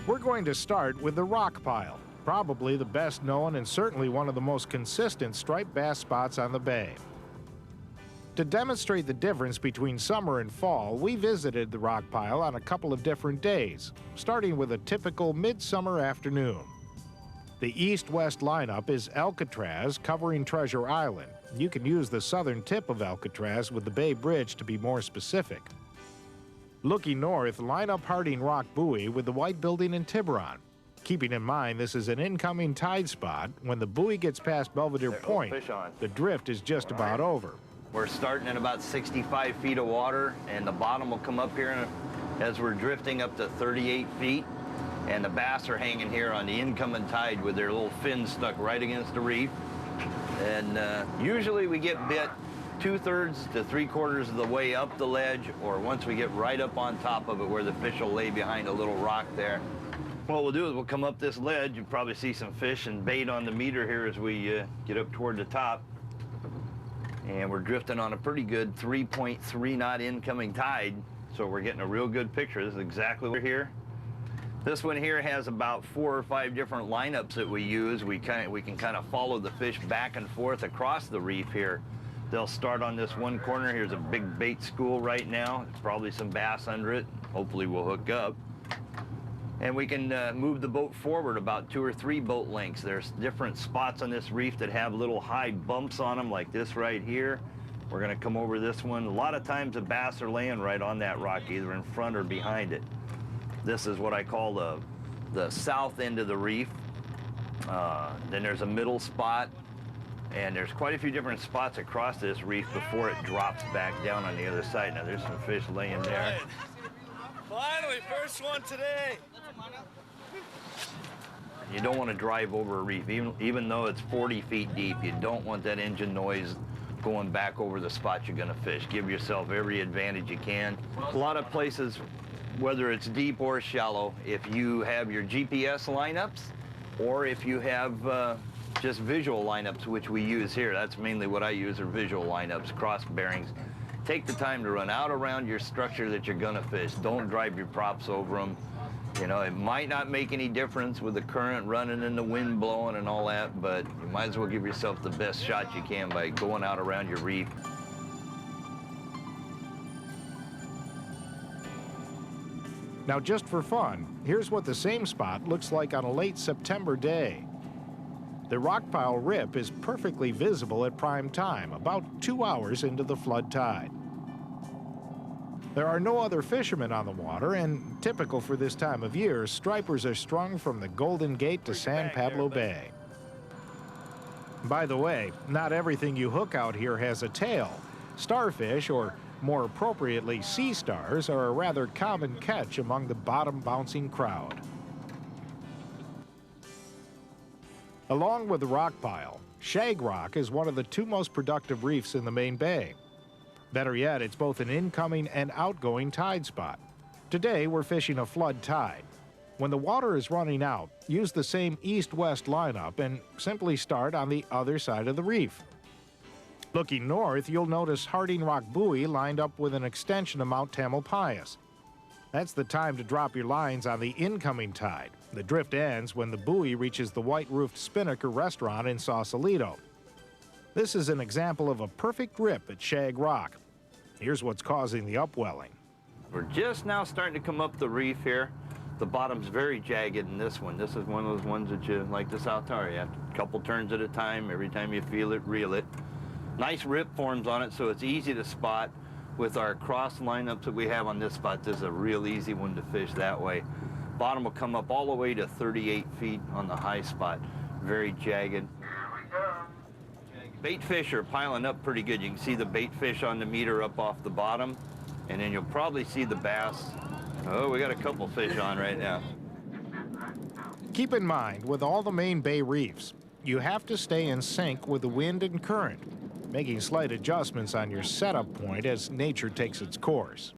We're going to start with the rock pile, probably the best known and certainly one of the most consistent striped bass spots on the bay. To demonstrate the difference between summer and fall, we visited the rock pile on a couple of different days, starting with a typical midsummer afternoon. The east-west lineup is Alcatraz covering Treasure Island. You can use the southern tip of Alcatraz with the Bay Bridge to be more specific. Looking north, line up Harding Rock Buoy with the White Building in Tiburon. Keeping in mind this is an incoming tide spot, when the buoy gets past Belvedere Point, the drift is just about over. We're starting at about 65 feet of water, and the bottom will come up here as we're drifting up to 38 feet. And the bass are hanging here on the incoming tide with their little fins stuck right against the reef. And usually we get bit 2/3 to 3/4 of the way up the ledge, or once we get right up on top of it where the fish will lay behind a little rock there. What we'll do is we'll come up this ledge. You'll probably see some fish and bait on the meter here as we get up toward the top. And we're drifting on a pretty good 3.3 knot incoming tide, so we're getting a real good picture. This is exactly what we're here. This one here has about 4 or 5 different lineups that we use. We can kind of follow the fish back and forth across the reef here. They'll start on this one corner. Here's a big bait school right now. There's probably some bass under it. Hopefully we'll hook up. And we can move the boat forward about 2 or 3 boat lengths. There's different spots on this reef that have little high bumps on them, like this right here. We're gonna come over this one. A lot of times the bass are laying right on that rock, either in front or behind it. This is what I call the south end of the reef. Then there's a middle spot, and there's quite a few different spots across this reef before it drops back down on the other side. Now there's some fish laying there. Finally, first one today. You don't want to drive over a reef, even though it's 40 feet deep. You don't want that engine noise going back over the spot you're going to fish. Give yourself every advantage you can. A lot of places, whether it's deep or shallow, if you have your GPS lineups, or if you have just visual lineups, which we use here, that's mainly what I use, are visual lineups, cross bearings. Take the time to run out around your structure that you're gonna fish. Don't drive your props over them. You know, it might not make any difference with the current running and the wind blowing and all that, but you might as well give yourself the best shot you can by going out around your reef. Now, just for fun, here's what the same spot looks like on a late September day. The rock pile rip is perfectly visible at prime time, about 2 hours into the flood tide. There are no other fishermen on the water, and typical for this time of year, stripers are strung from the Golden Gate to San Pablo Bay. By the way, not everything you hook out here has a tail. Starfish, or more appropriately sea stars, are a rather common catch among the bottom-bouncing crowd. Along with the rock pile, Shag Rock is one of the 2 most productive reefs in the main bay. Better yet, it's both an incoming and outgoing tide spot. Today, we're fishing a flood tide. When the water is running out, use the same east-west lineup and simply start on the other side of the reef. Looking north, you'll notice Harding Rock Buoy lined up with an extension of Mount Tamalpais. That's the time to drop your lines on the incoming tide. The drift ends when the buoy reaches the white-roofed Spinnaker restaurant in Sausalito. This is an example of a perfect rip at Shag Rock. Here's what's causing the upwelling. We're just now starting to come up the reef here. The bottom's very jagged in this one. This is one of those ones that you, like the South Tower, you have a couple turns at a time. Every time you feel it, reel it. Nice rip forms on it, so it's easy to spot. With our cross lineups that we have on this spot, this is a real easy one to fish that way. Bottom will come up all the way to 38 feet on the high spot. Very jagged. Here we go. Bait fish are piling up pretty good. You can see the bait fish on the meter up off the bottom, and then you'll probably see the bass. Oh, we got a couple fish on right now. Keep in mind, with all the main bay reefs, you have to stay in sync with the wind and current, making slight adjustments on your setup point as nature takes its course.